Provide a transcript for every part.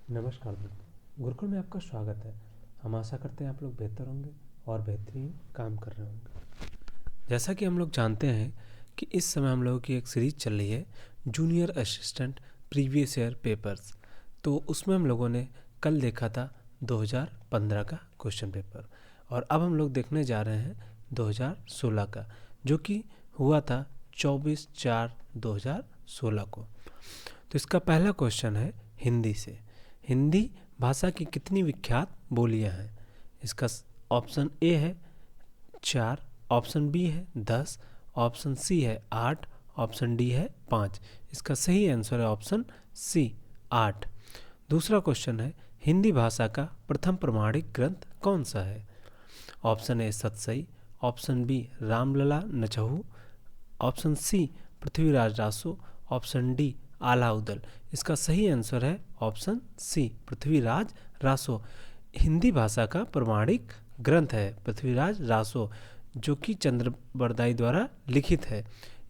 नमस्कार दोस्तों, गुरुकुल में आपका स्वागत है। हम आशा करते हैं आप लोग बेहतर होंगे और बेहतरीन काम कर रहे होंगे। जैसा कि हम लोग जानते हैं कि इस समय हम लोगों की एक सीरीज चल रही है, junior assistant previous year papers. तो उसमें हम लोगों ने कल देखा था 2015 का क्वेश्चन पेपर, और अब हम लोग देखने जा रहे हैं 2016 का, जो कि हुआ था 24/4/2016 को। तो इसका पहला क्वेश्चन है हिंदी से। हिंदी भाषा की कितनी विख्यात बोलियां हैं? इसका ऑप्शन ए है 4, ऑप्शन बी है 10, ऑप्शन सी है 8, ऑप्शन डी है 5। इसका सही आंसर है ऑप्शन सी 8। दूसरा क्वेश्चन है हिंदी भाषा का प्रथम प्रमाणिक ग्रंथ कौन सा है? Option A Satsai, option B Ramlala Nahchhu, option C Prithviraj Raso, option D Alha Udal. इसका सही आंसर है ऑप्शन सी पृथ्वीराज रासो। हिंदी भाषा का प्रमाणिक ग्रंथ है पृथ्वीराज रासो, जो कि चंद्र बरदाई द्वारा लिखित है।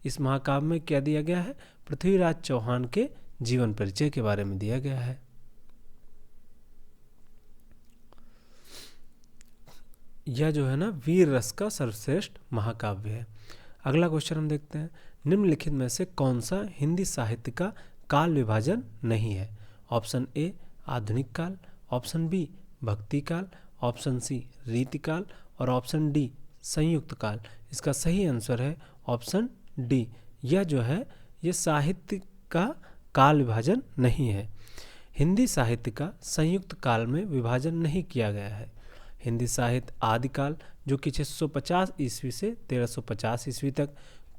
इस महाकाव्य में क्या दिया गया है? पृथ्वीराज चौहान के जीवन परिचय के बारे में दिया गया है। यह जो है ना वीर रस का सर्वश्रेष्ठ महाकाव्य है। अगला क्वेश्चन हम देखते हैं, निम्नलिखित में से कौन सा हिंदी साहित्य का काल विभाजन नहीं है? ऑप्शन ए आधुनिक काल, ऑप्शन बी भक्ति काल, ऑप्शन सी रीतिकाल और ऑप्शन डी संयुक्त काल। इसका सही आंसर है ऑप्शन डी। यह जो है ये साहित्य का काल विभाजन नहीं है। हिंदी साहित्य का संयुक्त काल में विभाजन नहीं किया गया है। हिंदी साहित्य आदिकाल जो कि 650 ईस्वी से 1350 ईस्वी तक,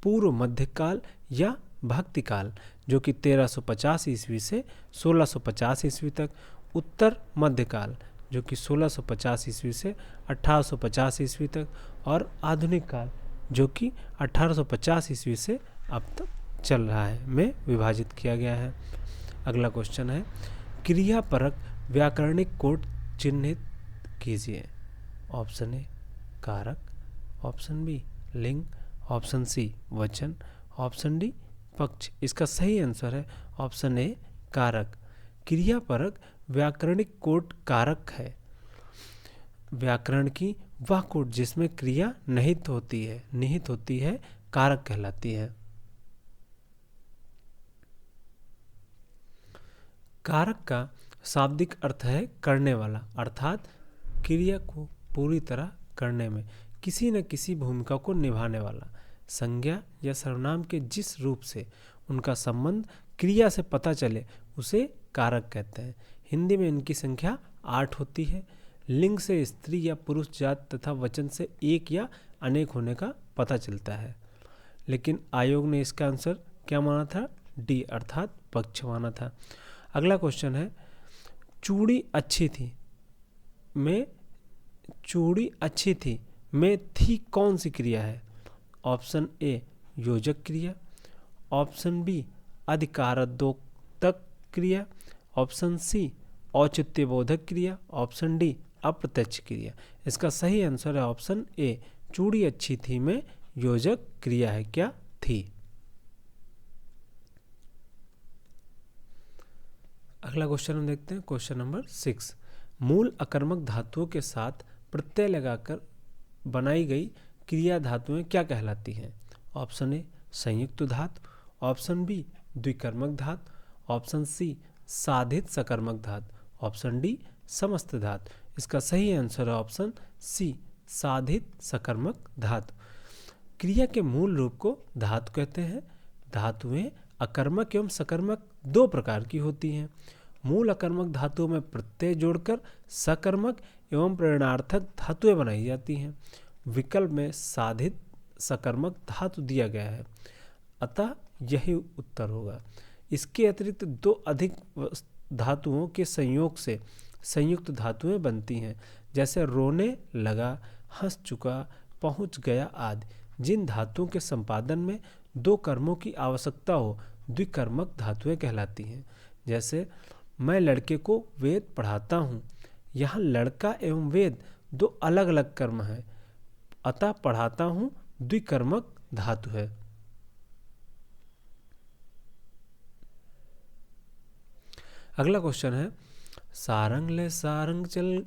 पूर्व मध्यकाल या भक्ति काल जो कि 1350 ईस्वी से 1650 ईस्वी तक, उत्तर मध्यकाल जो कि 1650 ईस्वी से 1850 ईस्वी तक, और आधुनिक काल जो कि 1850 ईस्वी से अब तक चल रहा है में विभाजित किया गया है। अगला क्वेश्चन है, क्रियापरक व्याकरणिक कोड चिन्हित कीजिए। ऑप्शन ए कारक, ऑप्शन बी लिंग, ऑप्शन सी वचन, ऑप्शन डी पक्ष। इसका सही आंसर है ऑप्शन ए कारक। क्रियापरक व्याकरणिक कोड कारक है। व्याकरण की वह कोड जिसमें क्रिया निहित होती है कारक कहलाती है। कारक का शाब्दिक अर्थ है करने वाला, अर्थात क्रिया को पूरी तरह करने में किसी न किसी भूमिका को निभाने वाला। संज्ञा या सर्वनाम के जिस रूप से उनका संबंध क्रिया से पता चले उसे कारक कहते हैं। हिंदी में इनकी संख्या 8 होती है। लिंग से स्त्री या पुरुष जात तथा वचन से एक या अनेक होने का पता चलता है। लेकिन आयोग ने इसका आंसर क्या माना था? डी अर्थात पक्ष माना था। अगला क्वेश्चन है, चूड़ी अच्छी थी में थी कौन सी क्रिया है? ऑप्शन ए योजक क्रिया, ऑप्शन बी अधिकारोक्तक क्रिया, ऑप्शन सी औचित्यबोधक क्रिया, ऑप्शन डी अप्रत्यक्ष क्रिया। इसका सही आंसर है ऑप्शन ए, चूड़ी अच्छी थी में योजक क्रिया है। क्या थी? अगला क्वेश्चन हम देखते हैं, क्वेश्चन नंबर 6। मूल अकर्मक धातुओं के साथ प्रत्यय लगाकर बनाई गई क्रिया धातुएं क्या कहलाती हैं? ऑप्शन ए संयुक्त धातु, ऑप्शन बी द्विकर्मक धातु, ऑप्शन सी साधित सकर्मक धातु, ऑप्शन डी समस्त धातु। इसका सही आंसर है ऑप्शन सी साधित सकर्मक धातु। क्रिया के मूल रूप को धातु कहते हैं। धातुएं अकर्मक एवं सकर्मक दो प्रकार की होती हैं। मूल अकर्मक धातुओं में प्रत्यय जोड़कर सकर्मक एवं प्रेरणार्थक धातुएं बनाई जाती हैं। विकल्प में साधित सकर्मक धातु दिया गया है, अतः यही उत्तर होगा। इसके अतिरिक्त दो अधिक धातुओं के संयोग से संयुक्त धातुएं बनती हैं, जैसे रोने लगा, हंस चुका, पहुंच गया आदि। जिन धातुओं के संपादन में दो कर्मों की आवश्यकता हो द्विकर्मक धातुएं कहलाती हैं। जैसे मैं लड़के को वेद पढ़ाता हूँ, यहाँ लड़का एवं वेद दो अलग अलग कर्म हैं, अतः पढ़ाता हूँ द्विकर्मक धातु है। अगला क्वेश्चन है, सारंग ले सारंग चल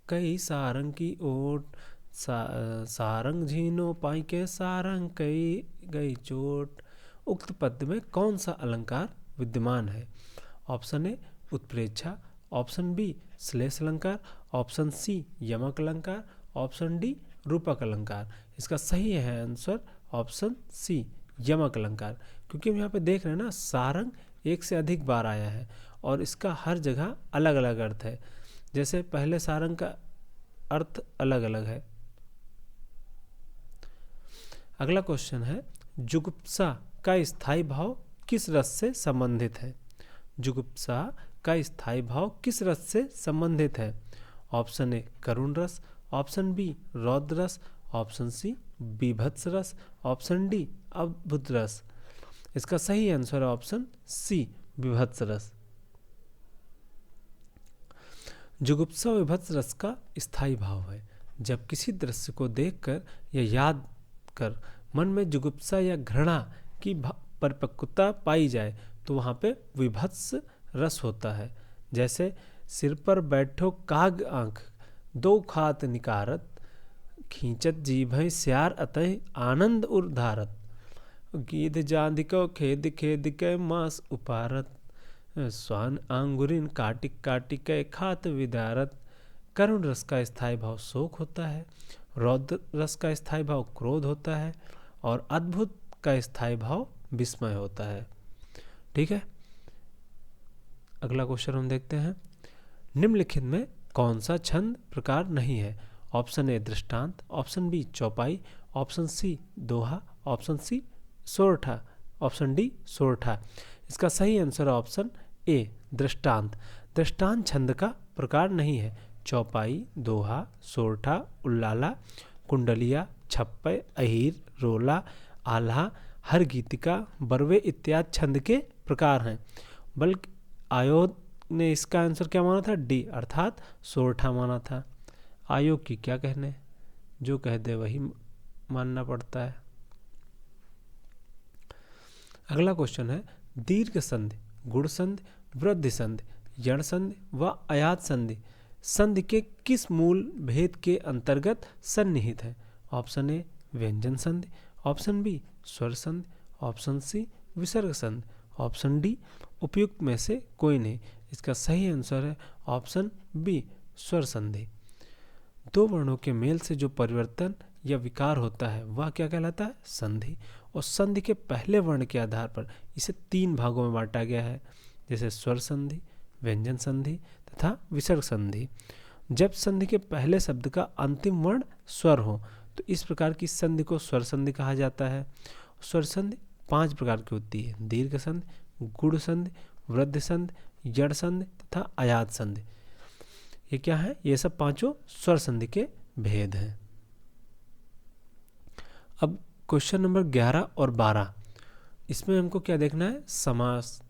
कई सारंग की ओट, सारंग झीनो पाई के सारंग कई गई चोट। उक्त पद्य में कौन सा अलंकार विद्यमान है? ऑप्शन ए उत्प्रेक्षा, ऑप्शन बी श्लेष अलंकार, ऑप्शन सी यमक अलंकार, ऑप्शन डी रूपक अलंकार। इसका सही है आंसर ऑप्शन सी यमक अलंकार, क्योंकि हम यहाँ पे देख रहे हैं ना सारंग एक से अधिक बार आया है और इसका हर जगह अलग अलग अर्थ है। जैसे पहले सारंग का अर्थ अलग अलग है। अगला क्वेश्चन है जुगुप्सा का स्थायी भाव किस रस से संबंधित है? जुगुप्सा का स्थायी भाव किस रस से संबंधित है? ऑप्शन ए करुण रस, ऑप्शन बी रौद्र रस, ऑप्शन सी बीभत्स रस, ऑप्शन डी अद्भुत रस। इसका सही आंसर है ऑप्शन सी बीभत्स रस। जुगुप्सा विभत्स रस का स्थायी भाव है जब किसी दृश्य को देखकर या याद कर मन में जुगुप्सा या घृणा की परिपक्वता पाई जाए तो वहाँ पे विभत्स रस होता है। जैसे सिर पर बैठो काग आंख दो खात निकारत, खींचत जीभ स्यार अतः आनंद उर्धारत, गीध जांधिको खेद खेद के मांस उपारत, स्वान आंगुरिन काटिक काटिक खात विदारत। करुण रस का स्थायी भाव शोक होता है, रौद्र रस का स्थायी भाव क्रोध होता है और अद्भुत का स्थायी भाव विस्मय होता है। ठीक है, अगला क्वेश्चन हम देखते हैं। निम्नलिखित में कौन सा छंद प्रकार नहीं है? ऑप्शन ए दृष्टांत, ऑप्शन बी चौपाई, ऑप्शन सी दोहा, ऑप्शन सी सोरठा, ऑप्शन डी सोरठा। इसका सही आंसर है ऑप्शन ए दृष्टांत। दृष्टांत छंद का प्रकार नहीं है। चौपाई, दोहा, सोरठा, उल्लाला, कुंडलिया, छप्पय, अहीर, रोला, आल्हा, हर गीतिका, बरवे इत्यादि छंद के प्रकार हैं। बल्कि आयोग ने इसका आंसर क्या माना था? डी अर्थात सोरठा माना था। आयोग की क्या कहने, जो कह दे वही मानना पड़ता है। अगला क्वेश्चन है दीर्घ संधि, गुण संधि, वृद्धि संधि, यण संधि व अयात संधि संधि के किस मूल भेद के अंतर्गत सन्निहित है? ऑप्शन ए व्यंजन संधि, ऑप्शन बी स्वर संधि, ऑप्शन सी विसर्ग संधि, ऑप्शन डी उपयुक्त में से कोई नहीं। इसका सही आंसर है ऑप्शन बी स्वर संधि। दो वर्णों के मेल से जो परिवर्तन या विकार होता है वह क्या कहलाता है? संधि। और संधि के पहले वर्ण के आधार पर इसे 3 भागों में बांटा गया है, जैसे स्वर संधि, व्यंजन संधि तथा विसर्ग संधि। जब संधि के पहले शब्द का अंतिम वर्ण स्वर हो तो इस प्रकार की संधि को स्वर संधि कहा जाता है। स्वर संधि 5 प्रकार की होती है: दीर्घ संधि, गुण संधि, वृद्धि संधि, यण संधि तथा अयात संधि। ये क्या है? ये सब 5 स्वर संधि के भेद हैं। अब क्वेश्चन नंबर 11 और 12, इसमें हमको क्या देखना है? समास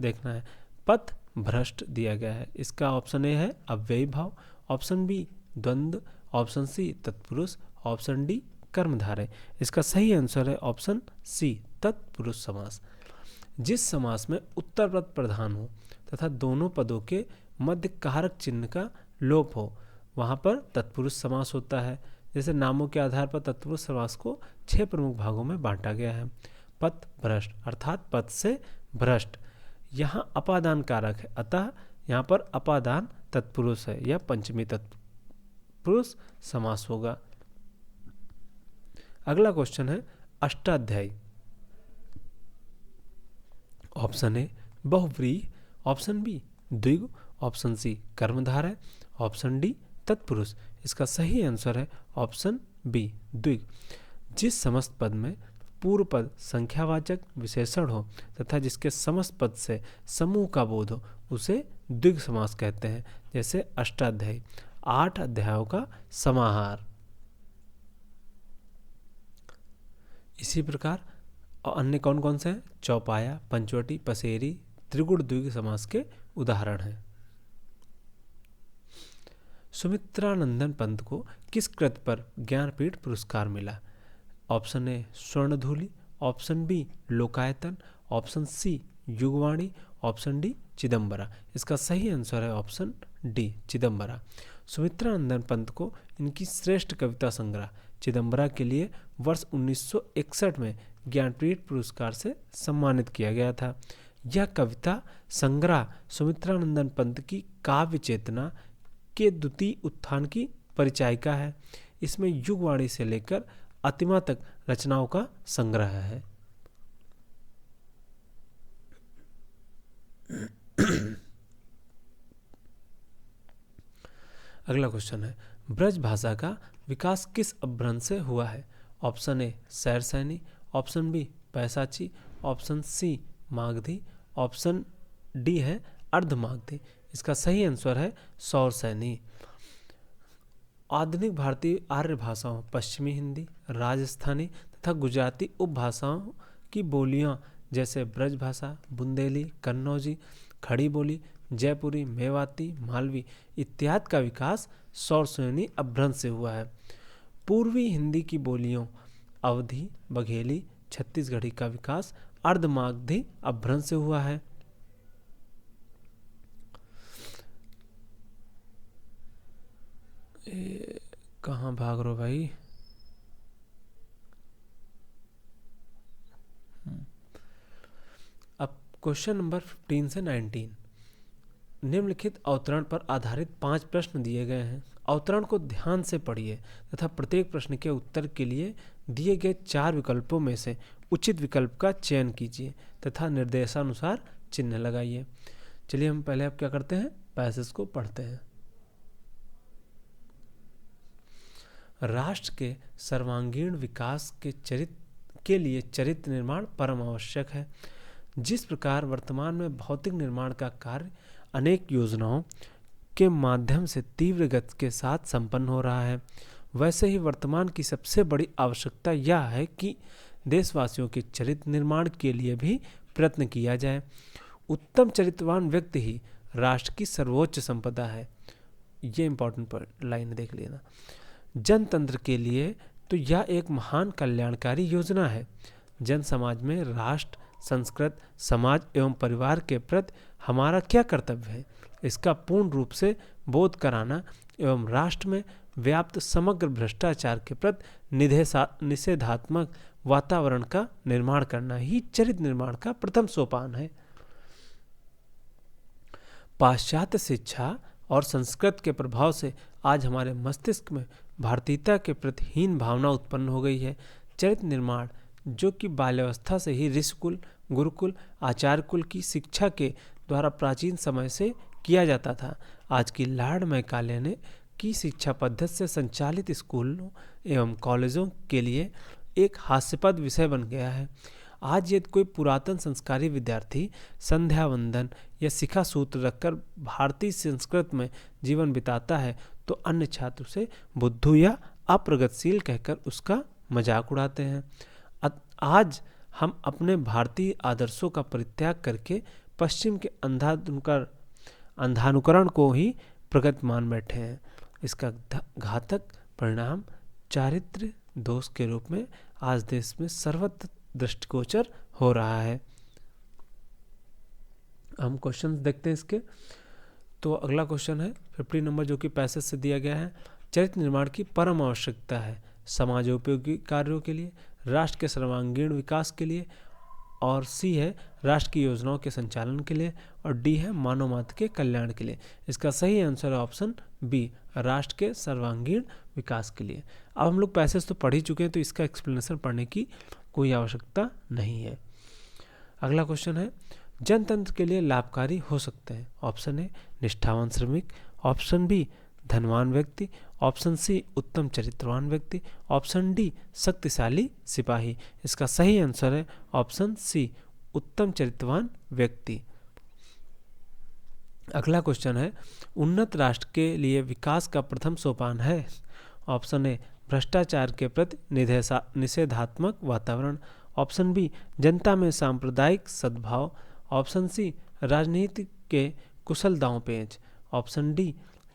देखना है। पथ भ्रष्ट दिया गया है, इसका ऑप्शन ए है अव्ययी भाव, ऑप्शन बी द्वंद्व, ऑप्शन सी तत्पुरुष, ऑप्शन डी कर्मधारय। इसका सही आंसर है ऑप्शन सी तत्पुरुष समास। जिस समास में उत्तर पद प्रधान हो तथा दोनों पदों के मध्य कारक चिन्ह का लोप हो वहाँ पर तत्पुरुष समास होता है। जैसे नामों के आधार पर तत्पुरुष समास को 6 प्रमुख भागों में बांटा गया है। पथ भ्रष्ट अर्थात पद से भ्रष्ट, यहाँ अपादान कारक है, अतः यहाँ पर अपादान तत्पुरुष है, यह पंचमी तत्पुरुष समास होगा। अगला क्वेश्चन है अष्टाध्यायी। ऑप्शन ए बहुव्रीहि, ऑप्शन बी द्विगु, ऑप्शन सी कर्मधारय, ऑप्शन डी तत्पुरुष। इसका सही आंसर है ऑप्शन बी द्विग। जिस समस्त पद में पूर्व पद संख्यावाचक विशेषण हो तथा जिसके समस्त पद से समूह का बोध हो उसे द्विग समास कहते हैं। जैसे अष्टाध्यायी 8 अध्यायों का समाहार। इसी प्रकार अन्य कौन कौन से हैं? चौपाया, पंचवटी, पसेरी, त्रिगुण द्विग समास के उदाहरण हैं। सुमित्रानंदन पंत को किस कृति पर ज्ञानपीठ पुरस्कार मिला? Option A Swarnadhuli, option B Lokayatan, option C Yugvani, option D Chidambara. इसका सही आंसर है ऑप्शन डी चिदम्बरा। सुमित्रा नंदन पंत को इनकी श्रेष्ठ कविता संग्रह चिदम्बरा के लिए वर्ष 1961 में ज्ञानपीठ पुरस्कार से सम्मानित किया गया था। यह कविता संग्रह सुमित्रा नंदन पंत की काव्य चेतना के द्वितीय उत्थान की परिचायिका है। इसमें युगवाणी से लेकर अतिमा तक रचनाओं का संग्रह है। अगला क्वेश्चन है, ब्रज भाषा का विकास किस अपभ्रंश से हुआ है? Option A Shauraseni, option B Paishachi, option C Magadhi, option D है अर्धमागधी। इसका सही आंसर है सौरसैनी। आधुनिक भारतीय आर्य भाषाओं पश्चिमी हिंदी, राजस्थानी तथा गुजराती उपभाषाओं की बोलियां जैसे ब्रज भाषा, बुंदेली, कन्नौजी, खड़ी बोली, जयपुरी, मेवाती, मालवी इत्यादि का विकास सौरसैनी अपभ्रंश से हुआ है। पूर्वी हिंदी की बोलियों अवधी, बघेली, छत्तीसगढ़ी का विकास अर्धमागधी अपभ्रंश से हुआ है। कहाँ भाग रहे हो भाई? अब क्वेश्चन नंबर 15 से 19 निम्नलिखित अवतरण पर आधारित 5 प्रश्न दिए गए हैं। अवतरण को ध्यान से पढ़िए तथा प्रत्येक प्रश्न के उत्तर के लिए दिए गए 4 विकल्पों में से उचित विकल्प का चयन कीजिए तथा निर्देशानुसार चिन्ह लगाइए। चलिए हम पहले अब क्या करते हैं, पैसेज को पढ़ते हैं। राष्ट्र के सर्वांगीण विकास के लिए चरित्र निर्माण परम आवश्यक है। जिस प्रकार वर्तमान में भौतिक निर्माण का कार्य अनेक योजनाओं के माध्यम से तीव्र गति के साथ संपन्न हो रहा है, वैसे ही वर्तमान की सबसे बड़ी आवश्यकता यह है कि देशवासियों के चरित्र निर्माण के लिए भी प्रयत्न किया जाए। उत्तम चरित्रवान व्यक्ति ही राष्ट्र की सर्वोच्च संपदा है। ये इंपॉर्टेंट लाइन देख लेना। जनतंत्र के लिए तो यह एक महान कल्याणकारी योजना है। जन समाज में राष्ट्र, संस्कृत, समाज एवं परिवार के प्रति हमारा क्या कर्तव्य है, इसका पूर्ण रूप से बोध कराना एवं राष्ट्र में व्याप्त समग्र भ्रष्टाचार के प्रति निषेधात्मक वातावरण का निर्माण करना ही चरित्र निर्माण का प्रथम सोपान है। पाश्चात्य शिक्षा और संस्कृत के प्रभाव से आज हमारे मस्तिष्क में भारतीयता के प्रति हीन भावना उत्पन्न हो गई है। चरित्र निर्माण जो कि बाल्यावस्था से ही ऋषिकुल, गुरुकुल, आचार्यकुल की शिक्षा के द्वारा प्राचीन समय से किया जाता था, आज की लॉर्ड मैकाले ने की शिक्षा पद्धति से संचालित स्कूलों एवं कॉलेजों के लिए एक हास्यास्पद विषय बन गया है। आज यदि कोई पुरातन संस्कारी विद्यार्थी संध्या वंदन या शिखा सूत्र रखकर भारतीय संस्कृत में जीवन बिताता है तो अन्य छात्र उसे बुद्धू या अप्रगतिशील कहकर उसका मजाक उड़ाते हैं। आज हम अपने भारतीय आदर्शों का परित्याग करके पश्चिम के अंधानुकरण को ही प्रगति मान बैठे हैं। इसका घातक परिणाम चारित्र्य दोष के रूप में आज देश में सर्वत्र दृष्टिगोचर हो रहा है। हम क्वेश्चन देखते हैं इसके। तो अगला क्वेश्चन है 50 नंबर, जो कि पैसेज से दिया गया है। चरित्र निर्माण की परम आवश्यकता है समाजोपयोगी कार्यों के लिए, राष्ट्र के सर्वांगीण विकास के लिए, और सी है राष्ट्र की योजनाओं के संचालन के लिए, और डी है मानव मात्र के कल्याण के लिए। इसका सही आंसर है ऑप्शन बी, राष्ट्र के सर्वांगीण विकास के लिए। अब हम लोग पैसेज तो पढ़ ही चुके हैं तो इसका एक्सप्लेनेशन पढ़ने की कोई आवश्यकता नहीं है। अगला क्वेश्चन है, जनतंत्र के लिए लाभकारी हो सकते हैं। ऑप्शन ए निष्ठावान श्रमिक, ऑप्शन बी धनवान व्यक्ति, ऑप्शन सी उत्तम चरित्रवान व्यक्ति, ऑप्शन डी शक्तिशाली सिपाही। इसका सही आंसर है ऑप्शन सी, उत्तम चरित्रवान व्यक्ति। अगला क्वेश्चन है, उन्नत राष्ट्र के लिए विकास का प्रथम सोपान है। ऑप्शन ए भ्रष्टाचार के प्रति निषेधात्मक वातावरण, ऑप्शन बी जनता में सांप्रदायिक सद्भाव, ऑप्शन सी राजनीति के कुशल दांवपेच, ऑप्शन डी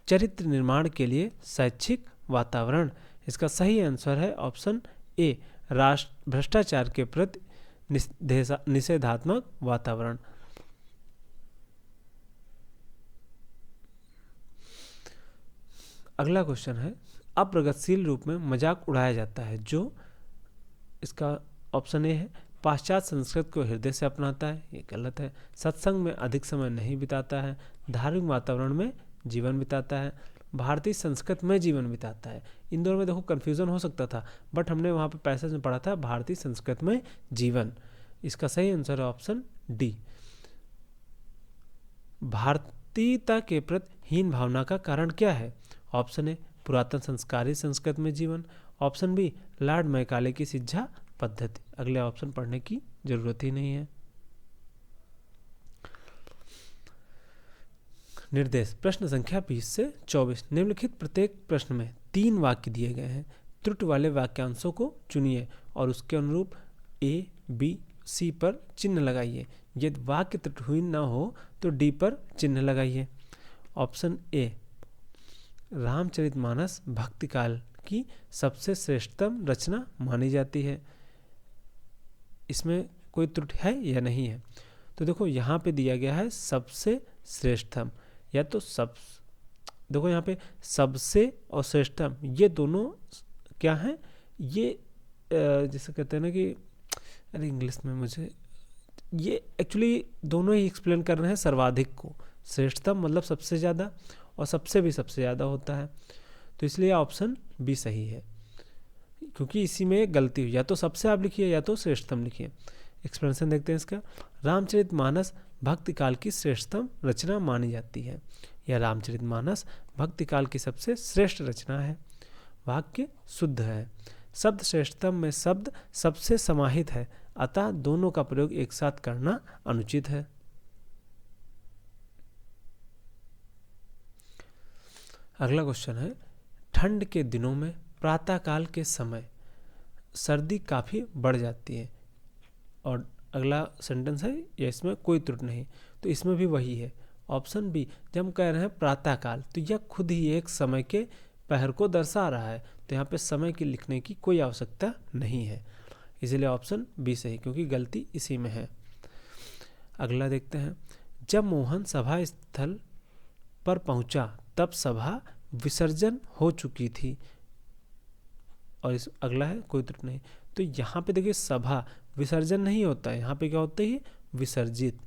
चरित्र निर्माण के लिए शैक्षिक वातावरण। इसका सही आंसर है ऑप्शन ए, भ्रष्टाचार के प्रति निषेधात्मक वातावरण। अगला क्वेश्चन है, अप्रगतिशील रूप में मजाक उड़ाया जाता है जो, इसका ऑप्शन ए है पाश्चात्य संस्कृत को हृदय से अपनाता है, ये गलत है। सत्संग में अधिक समय नहीं बिताता है, धार्मिक वातावरण में जीवन बिताता है, भारतीय संस्कृत में जीवन बिताता है। इन दोनों में देखो कन्फ्यूजन हो सकता था, बट हमने वहाँ पे पैसेज में पढ़ा था भारतीय संस्कृत में जीवन। इसका सही आंसर है ऑप्शन डी। भारतीयता के प्रति हीन भावना का कारण क्या है? ऑप्शन ए पुरातन संस्कारी संस्कृत में जीवन, ऑप्शन बी लॉर्ड मैकाले की शिक्षा पद्धति। अगले ऑप्शन पढ़ने की जरूरत ही नहीं है। निर्देश प्रश्न संख्या 20 से 24। निम्नलिखित प्रत्येक प्रश्न में 3 वाक्य दिए गए हैं। त्रुटि वाले वाक्यांशों को चुनिए और उसके अनुरूप ए, बी, सी पर चिन्ह लगाइए। यदि वाक्य त्रुटिहीन न हो तो डी पर चिन्ह लगाइए। ऑप्शन ए, रामचरितमानस भक्ति काल की सबसे श्रेष्ठतम रचना मानी जाती है। इसमें कोई त्रुटि है या नहीं है? तो देखो यहाँ पे दिया गया है सबसे श्रेष्ठतम, या तो सब, देखो यहाँ पे सबसे और श्रेष्ठतम ये दोनों क्या हैं? ये जैसे कहते हैं ना कि, अरे इंग्लिश में मुझे, ये एक्चुअली दोनों ही एक्सप्लेन कर रहे हैं सर्वाधिक को। श्रेष्ठतम मतलब सबसे ज़्यादा, और सबसे भी सबसे ज़्यादा होता है, तो इसलिए ऑप्शन बी सही है, क्योंकि इसी में गलती हुई। या तो सबसे आप लिखिए या तो श्रेष्ठतम लिखिए। एक्सप्लेनेशन देखते हैं इसका। रामचरितमानस भक्ति काल की श्रेष्ठतम रचना मानी जाती है, या रामचरितमानस भक्ति काल की सबसे श्रेष्ठ रचना है। वाक्य शुद्ध है। शब्द श्रेष्ठतम में शब्द सबसे समाहित है, अतः दोनों का प्रयोग एक साथ करना अनुचित है। अगला क्वेश्चन है, ठंड के दिनों में प्रातःकाल के समय सर्दी काफ़ी बढ़ जाती है, और अगला सेंटेंस है या इसमें कोई त्रुटि नहीं, तो इसमें भी वही है। ऑप्शन बी, जब हम कह रहे हैं प्रातःकाल तो यह खुद ही एक समय के पहर को दर्शा रहा है, तो यहाँ पे समय की लिखने की कोई आवश्यकता नहीं है, इसलिए ऑप्शन बी सही, क्योंकि गलती इसी में है। अगला देखते हैं, जब मोहन सभा स्थल पर पहुंचा तब सभा विसर्जन हो चुकी थी, और इस अगला है कोई त्रुटि नहीं। तो यहाँ पे देखिए सभा विसर्जन नहीं होता है, यहाँ पे क्या होता है? विसर्जित,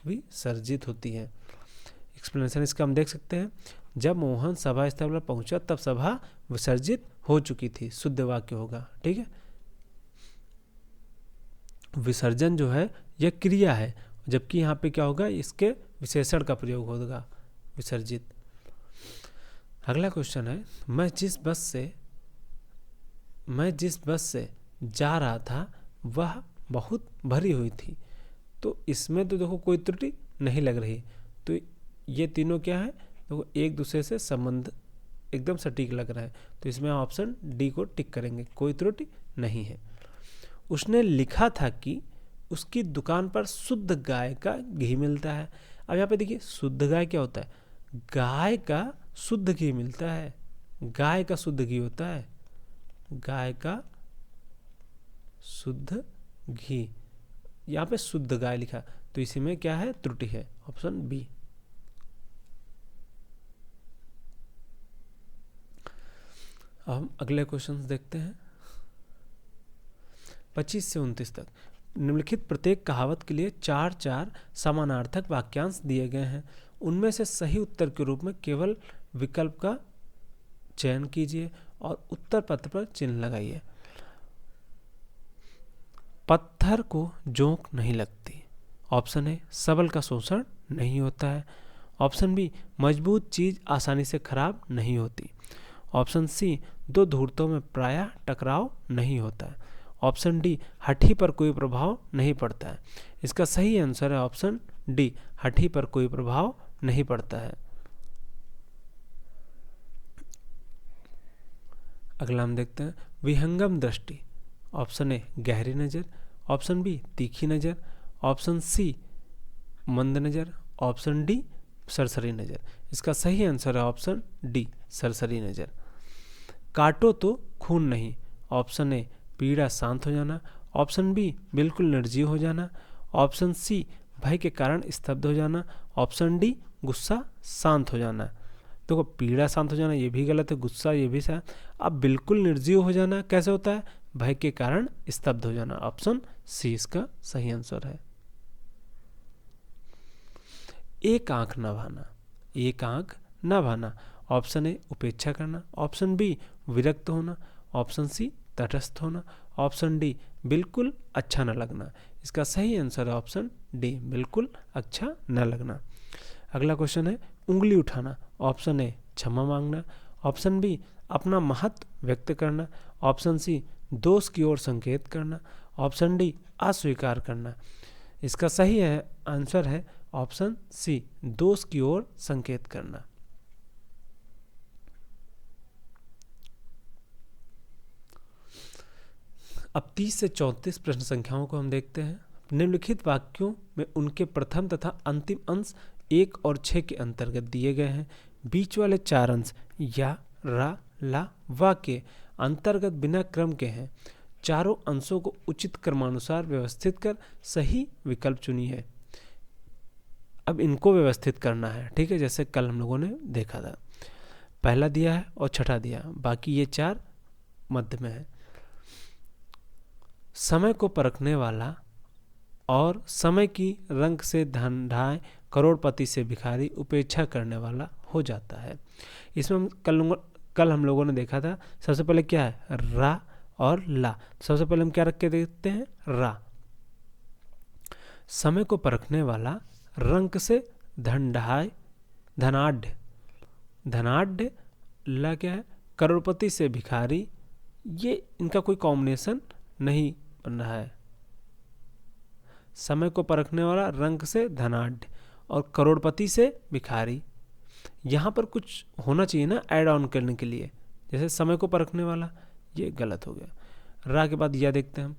विसर्जित होती है। एक्सप्लेनेशन इसका हम देख सकते हैं, जब मोहन सभा स्थल पर पहुंचा तब सभा विसर्जित हो चुकी थी, शुद्ध वाक्य होगा। ठीक है, विसर्जन जो है यह क्रिया है, जबकि यहाँ पे क्या होगा? इसके विशेषण का प्रयोग होगा, विसर्जित। अगला क्वेश्चन है, मैं जिस बस से जा रहा था वह बहुत भरी हुई थी। तो इसमें तो देखो कोई त्रुटि नहीं लग रही, तो ये तीनों क्या है? देखो एक दूसरे से संबंध एकदम सटीक लग रहा है, तो इसमें ऑप्शन डी को टिक करेंगे, कोई त्रुटि नहीं है। उसने लिखा था कि उसकी दुकान पर शुद्ध गाय का घी मिलता है। अब यहाँ पे देखिए शुद्ध गाय क्या होता है? गाय का शुद्ध घी मिलता है, गाय का शुद्ध घी होता है, गाय का शुद्ध घी। यहाँ पे शुद्ध गाय लिखा, तो इसी में क्या है? त्रुटि है, ऑप्शन बी। अब हम अगले क्वेश्चन देखते हैं 25 से 29 तक। निम्नलिखित प्रत्येक कहावत के लिए 4 समानार्थक वाक्यांश दिए गए हैं। उनमें से सही उत्तर के रूप में केवल विकल्प का चयन कीजिए और उत्तर पत्र पर चिन्ह लगाइए। पत्थर को जोंक नहीं लगती। ऑप्शन ए, सबल का शोषण नहीं होता है। ऑप्शन बी, मजबूत चीज आसानी से खराब नहीं होती। ऑप्शन सी, दो धूर्तों में प्रायः टकराव नहीं होता है। ऑप्शन डी, हठी पर कोई प्रभाव नहीं पड़ता है। इसका सही आंसर है ऑप्शन डी, हठी पर कोई प्रभाव नहीं पड़ता है। अगला हम देखते हैं विहंगम दृष्टि। ऑप्शन ए, गहरी नज़र। ऑप्शन बी, तीखी नज़र। ऑप्शन सी, मंद नज़र। ऑप्शन डी, सरसरी नज़र। इसका सही आंसर है ऑप्शन डी, सरसरी नज़र। काटो तो खून नहीं। ऑप्शन ए, पीड़ा शांत हो जाना। ऑप्शन बी, बिल्कुल निर्जीव हो जाना। ऑप्शन सी, भय के कारण स्तब्ध हो जाना। ऑप्शन डी गुस्सा शांत हो जाना। देखो पीड़ा शांत हो जाना ये भी गलत है, गुस्सा ये भी शांत। अब बिल्कुल निर्जीव हो जाना कैसे होता है? भय के कारण स्तब्ध हो जाना। ऑप्शन सी इसका सही आंसर है। एक आंख न भाना, एक आंख न भाना। ऑप्शन ए उपेक्षा करना, ऑप्शन बी विरक्त होना, ऑप्शन सी तटस्थ होना, ऑप्शन डी बिल्कुल अच्छा न लगना। इसका सही आंसर है ऑप्शन डी बिल्कुल अच्छा न लगना। अगला क्वेश्चन है उंगली उठाना। ऑप्शन ए क्षमा मांगना, ऑप्शन बी अपना महत्व व्यक्त करना, ऑप्शन सी दोष की ओर संकेत करना, ऑप्शन डी अस्वीकार करना। इसका सही है आंसर है ऑप्शन सी दोष की ओर संकेत करना। अब 30 से 34 प्रश्न संख्याओं को हम देखते हैं। निम्नलिखित वाक्यों में उनके प्रथम तथा अंतिम अंश 1 और 6 के अंतर्गत दिए गए हैं। बीच वाले 4 अंश या, रा, ला, वा के अंतर्गत बिना क्रम के हैं। चारों अंशों को उचित क्रमानुसार व्यवस्थित कर सही विकल्प चुनिए। अब इनको व्यवस्थित करना है, ठीक है, जैसे कल हम लोगों ने देखा था। पहला दिया है और छठा दिया, बाकी ये 4 मध्य में है। समय को परखने वाला और समय की रंग से धन ढाए, करोड़पति से भिखारी, उपेक्षा करने वाला हो जाता है। इसमें हम कल हम लोगों ने देखा था, सबसे पहले क्या है? रा और ला। सबसे पहले हम क्या रख के देखते हैं? रा। समय को परखने वाला, रंग से धन ढाए, धनाढ़, धनाढ़। ला क्या है? करोड़पति से भिखारी। ये इनका कोई कॉम्बिनेशन नहीं बन रहा है। समय को परखने वाला, रंग से धनाढ़ और करोड़पति से भिखारी। यहाँ पर कुछ होना चाहिए ना ऐड ऑन करने के लिए, जैसे समय को परखने वाला, ये गलत हो गया। रा के बाद यह देखते हैं हम,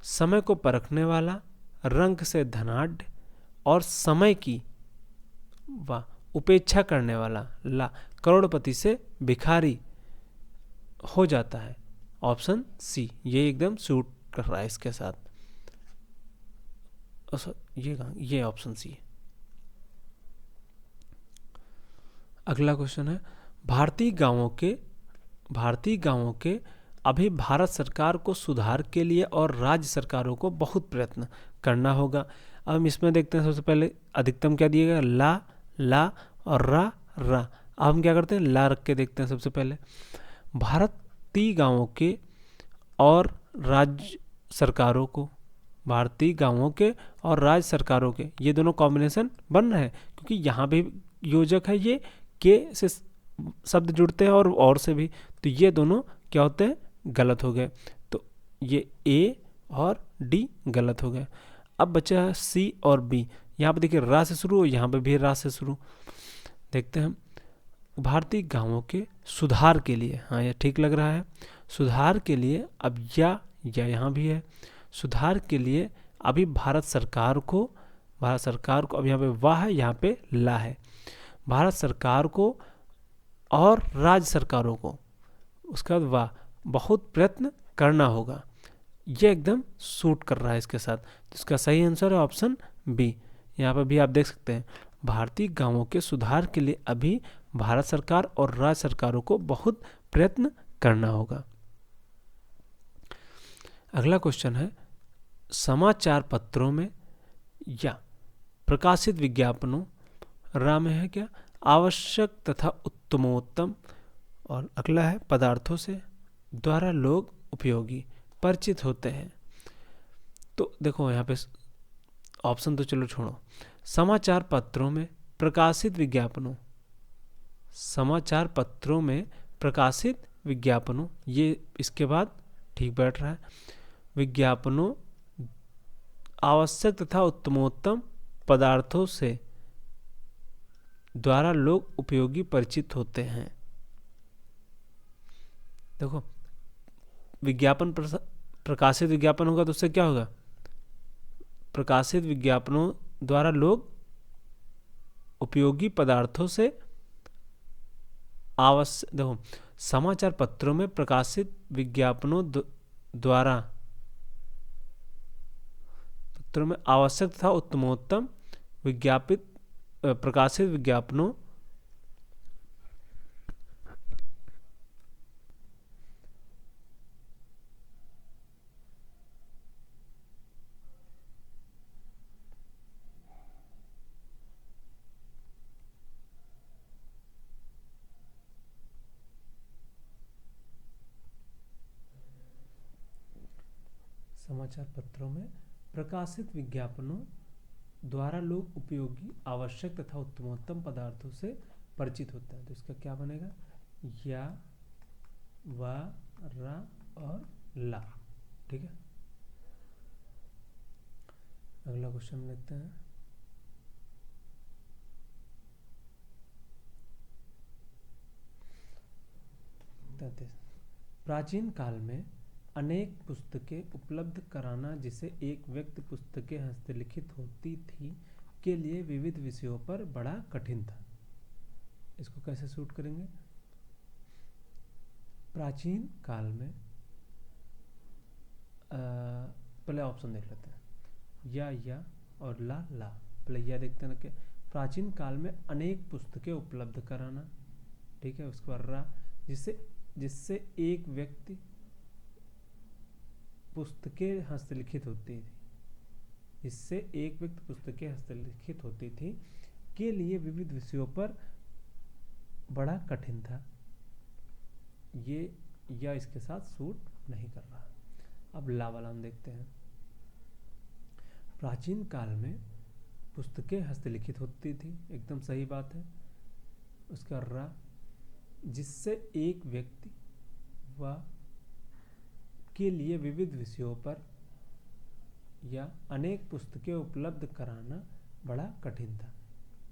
समय को परखने वाला, रंग से धनाढ़ और समय की वाह उपेक्षा करने वाला, ला, करोड़पति से भिखारी हो जाता है। ऑप्शन सी ये एकदम सूट कर रहा है इसके साथ। ये ऑप्शन सी है। अगला क्वेश्चन है भारतीय गांवों के अभी भारत सरकार को सुधार के लिए और राज्य सरकारों को बहुत प्रयत्न करना होगा। अब हम इसमें देखते हैं, सबसे पहले अधिकतम क्या दिएगा? ला, ला और रा, रा। अब हम क्या करते हैं? ला रख के देखते हैं। सबसे पहले भारतीय गांवों के और राज्य सरकारों को, भारतीय गांवों के और राज्य सरकारों के, ये दोनों कॉम्बिनेशन बन रहे हैं क्योंकि यहाँ भी योजक है, ये के से शब्द जुड़ते हैं और से भी, तो ये दोनों क्या होते हैं? गलत हो गए। तो ये ए और डी गलत हो गए। अब बचा है सी और बी। यहाँ पे देखिए रा से शुरू, यहाँ पे भी रा से शुरू। देखते हैं भारतीय गांवों के सुधार के लिए, हाँ ये ठीक लग रहा है। सुधार के लिए अब या यहाँ भी है। सुधार के लिए अभी भारत सरकार को अब यहाँ पे वाह है, यहाँ पे ला है। भारत सरकार को और राज्य सरकारों को, उसके बाद वाह, बहुत प्रयत्न करना होगा। ये एकदम सूट कर रहा है इसके साथ। तो इसका सही आंसर है ऑप्शन बी। यहाँ पर भी आप देख सकते हैं भारतीय गांवों के सुधार के लिए अभी भारत सरकार और राज्य सरकारों को बहुत प्रयत्न करना होगा। अगला क्वेश्चन है समाचार पत्रों में या प्रकाशित विज्ञापनों, रा में है क्या? आवश्यक तथा उत्तमोत्तम, और अगला है पदार्थों से द्वारा लोग उपयोगी परिचित होते हैं। तो देखो यहाँ पे ऑप्शन तो चलो छोड़ो। समाचार पत्रों में प्रकाशित विज्ञापनों, समाचार पत्रों में प्रकाशित विज्ञापनों, ये इसके बाद ठीक बैठ रहा है। विज्ञापनों आवश्यक तथा उत्तमोत्तम पदार्थों से द्वारा लोग उपयोगी परिचित होते हैं। देखो विज्ञापन प्रकाशित विज्ञापन होगा तो उससे क्या होगा? प्रकाशित विज्ञापनों द्वारा लोग उपयोगी पदार्थों से आवश्यक, देखो समाचार पत्रों में प्रकाशित विज्ञापनों द्वारा पत्रों में आवश्यक तथा उत्तमोत्तम विज्ञापित प्रकाशित विज्ञापनों समाचार पत्रों में प्रकाशित विज्ञापनों द्वारा लोग उपयोगी, आवश्यक तथा उत्तमोत्तम पदार्थों से परिचित होते हैं। तो इसका क्या बनेगा? या, वा, रा और ला। ठीक है, अगला क्वेश्चन देखते हैं। प्राचीन काल में अनेक पुस्तकें उपलब्ध कराना, जिसे एक व्यक्ति पुस्तकें हस्तलिखित होती थी के लिए विविध विषयों पर बड़ा कठिन था। इसको कैसे सूट करेंगे? प्राचीन काल में पहले ऑप्शन देख लेते हैं, या और ला। पहले या देखते हैं ना कि प्राचीन काल में अनेक पुस्तकें उपलब्ध कराना, ठीक है। उसके बाद रा, जिससे एक व्यक्ति पुस्तकें हस्तलिखित होती थी, जिससे एक व्यक्ति पुस्तकें हस्तलिखित होती थी के लिए विविध विषयों पर बड़ा कठिन था। ये या इसके साथ सूट नहीं कर रहा। अब ला वाला हम देखते हैं। प्राचीन काल में पुस्तकें हस्तलिखित होती थी, एकदम सही बात है। उसका रा, जिससे एक व्यक्ति व के लिए विविध विषयों पर या अनेक पुस्तकें उपलब्ध कराना बड़ा कठिन था।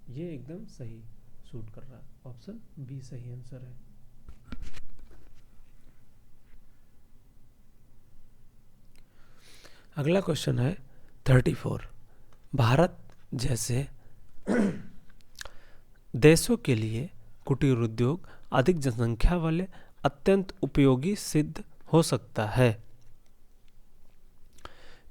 ये एकदम सही सूट कर रहा है। ऑप्शन बी सही आंसर है। अगला क्वेश्चन है 34। भारत जैसे देशों के लिए कुटीर उद्योग अधिक जनसंख्या वाले अत्यंत उपयोगी सिद्ध हो सकता है।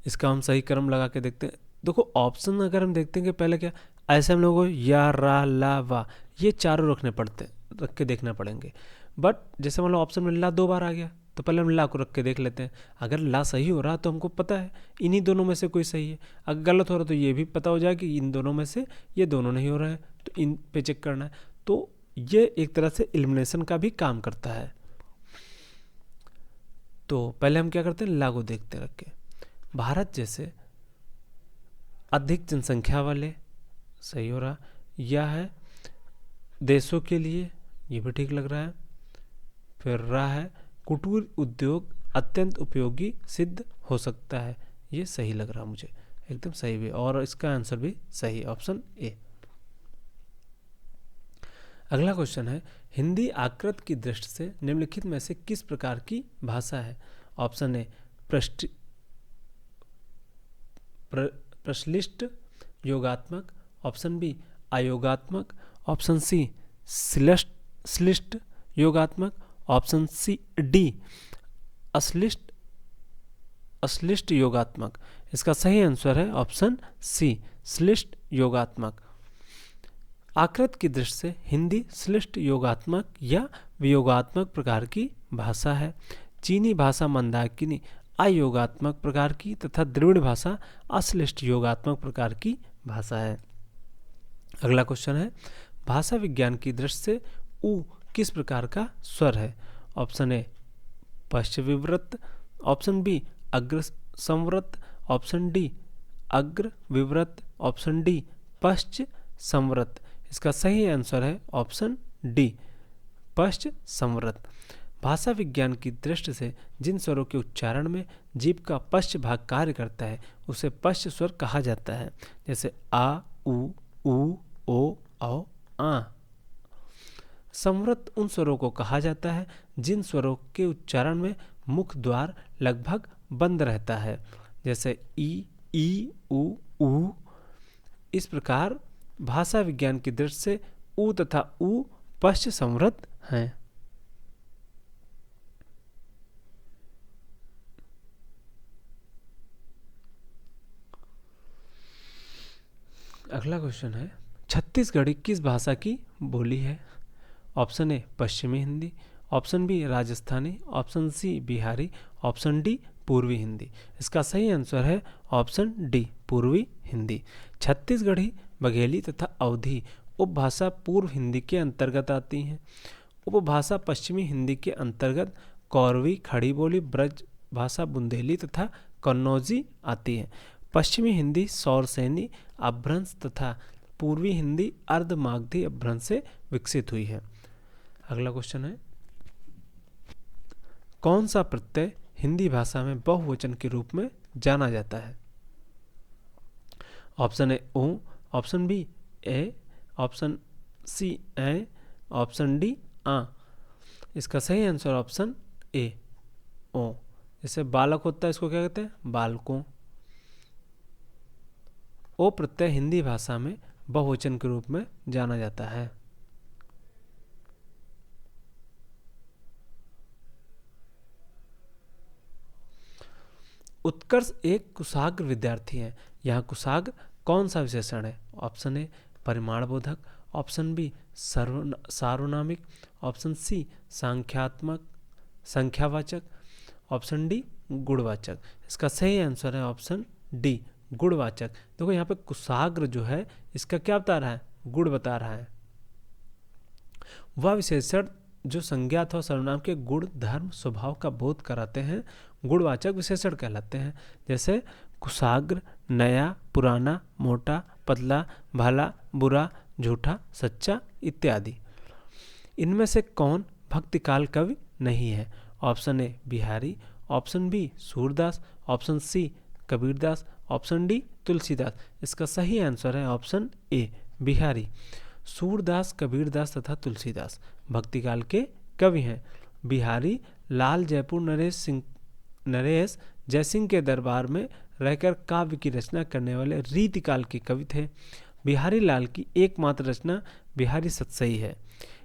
इसका हम सही क्रम लगा के देखते हैं। देखो ऑप्शन अगर हम देखते हैं कि पहले क्या, ऐसे हम लोगों को या, रा, ला, वा ये चारों रख के देखना पड़ेंगे। बट जैसे मान लो ऑप्शन में ला 2 बार आ गया, तो पहले हम ला को रख के देख लेते हैं। अगर ला सही हो रहा तो हमको पता है इन्हीं दोनों में से कोई सही है। अगर गलत हो रहा तो ये भी पता हो जाए कि इन दोनों में से ये दोनों नहीं हो रहे हैं, तो इन पे चेक करना है। तो ये एक तरह से एलिमिनेशन का भी काम करता है। तो पहले हम क्या करते हैं, ला को देखते रख के। भारत जैसे अधिक जनसंख्या वाले, सही हो रहा। यह है देशों के लिए, ये भी ठीक लग रहा है। फिर रहा है कुटीर उद्योग अत्यंत उपयोगी सिद्ध हो सकता है, ये सही लग रहा मुझे, एकदम सही भी। और इसका आंसर भी सही, ऑप्शन ए। अगला क्वेश्चन है, हिंदी आकृत की दृष्टि से निम्नलिखित में से किस प्रकार की भाषा है? ऑप्शन ए प्रश्लिष्ट योगात्मक, ऑप्शन बी अयोगात्मक, ऑप्शन सी श्लिष्ट योगात्मक, ऑप्शन सी डी अश्लिष्ट योगात्मक। इसका सही आंसर है ऑप्शन सी श्लिष्ट योगात्मक। आकृत की दृष्टि से हिंदी श्लिष्ट योगात्मक या वियोगात्मक प्रकार की भाषा है। चीनी भाषा मंदाकिनी अयोगात्मक प्रकार की तथा द्रविड़ भाषा अश्लिष्ट योगात्मक प्रकार की भाषा है। अगला क्वेश्चन है, भाषा विज्ञान की दृष्टि से उ किस प्रकार का स्वर है? ऑप्शन ए पश्च विवृत, ऑप्शन बी अग्र संवृत, ऑप्शन डी अग्र विवृत, ऑप्शन डी पश्च संवृत। इसका सही आंसर है ऑप्शन डी पश्च संवृत। भाषा विज्ञान की दृष्टि से जिन स्वरों के उच्चारण में जीभ का पश्च भाग कार्य करता है उसे पश्च स्वर कहा जाता है, जैसे आ, उ, ओ, औ, आ। संवृत उन स्वरों को कहा जाता है जिन स्वरों के उच्चारण में मुख द्वार लगभग बंद रहता है, जैसे ई, उ। इस प्रकार भाषा विज्ञान की दृष्टि से उ तथा उ पश्च संवृत हैं। अगला क्वेश्चन है, छत्तीसगढ़ी किस भाषा की बोली है? ऑप्शन ए पश्चिमी Hindi, option B Rajasthani, option C Bihari, option D पूर्वी हिंदी। इसका सही आंसर है ऑप्शन डी पूर्वी हिंदी। छत्तीसगढ़ी, बघेली तथा अवधी उपभाषा पूर्व हिंदी के अंतर्गत आती हैं। उपभाषा पश्चिमी हिंदी के अंतर्गत कौरवी, खड़ी बोली, ब्रज भाषा, बुंदेली तथा कन्नौजी आती है। पश्चिमी हिंदी सौरसेनी अपभ्रंश तथा पूर्वी हिंदी अर्धमागधी अपभ्रंश से विकसित हुई है। अगला क्वेश्चन है, कौन सा प्रत्यय हिंदी भाषा में बहुवचन के रूप में जाना जाता है? ऑप्शन ए ओ, ऑप्शन बी ए, ऑप्शन सी ए, ऑप्शन डी आ। इसका सही आंसर ऑप्शन ए ओ। जैसे बालक होता है, इसको क्या कहते हैं? बालकों। ओ प्रत्यय हिंदी भाषा में बहुवचन के रूप में जाना जाता है। उत्कर्ष एक कुशाग्र विद्यार्थी है। यहाँ कुशाग्र कौन सा विशेषण है? ऑप्शन ए परिमाणबोधक, ऑप्शन बी सार्वनामिक, ऑप्शन सी संख्यात्मक संख्यावाचक, ऑप्शन डी गुणवाचक। इसका सही आंसर है ऑप्शन डी गुणवाचक। देखो यहाँ पे कुशाग्र जो है इसका क्या बता रहा है? गुण बता रहा है। वह विशेषण जो संज्ञा अथवा सर्वनाम के गुण, धर्म, स्वभाव का बोध कराते हैं गुणवाचक विशेषण कहलाते हैं। जैसे कुशाग्र नया, पुराना, मोटा, पतला, भला, बुरा, झूठा, सच्चा इत्यादि। इनमें से कौन भक्तिकाल कवि नहीं है? Option A Bihari, option B Surdas, option C Kabirdas, option D Tulsidas. इसका सही आंसर है ऑप्शन ए बिहारी। सूरदास, कबीरदास तथा तुलसीदास भक्तिकाल के कवि हैं। बिहारी लाल जयपुर नरेश जयसिंह के दरबार में रहकर काव्य की रचना करने वाले रीतिकाल के कवि थे। बिहारी लाल की एकमात्र रचना बिहारी सतसई है।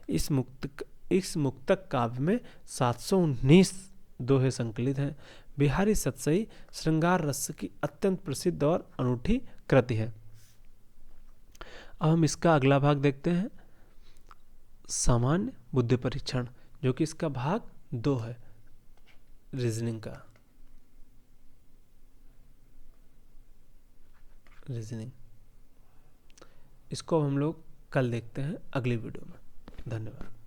इस मुक्तक काव्य में 719 दोहे संकलित हैं। बिहारी सतसई श्रृंगार रस की अत्यंत प्रसिद्ध और अनूठी कृति है। अब हम इसका अगला भाग देखते हैं, सामान्य बुद्धि परीक्षण, जो कि इसका भाग 2 है रीजनिंग का। रीजनिंग इसको हम लोग कल देखते हैं अगली वीडियो में। धन्यवाद।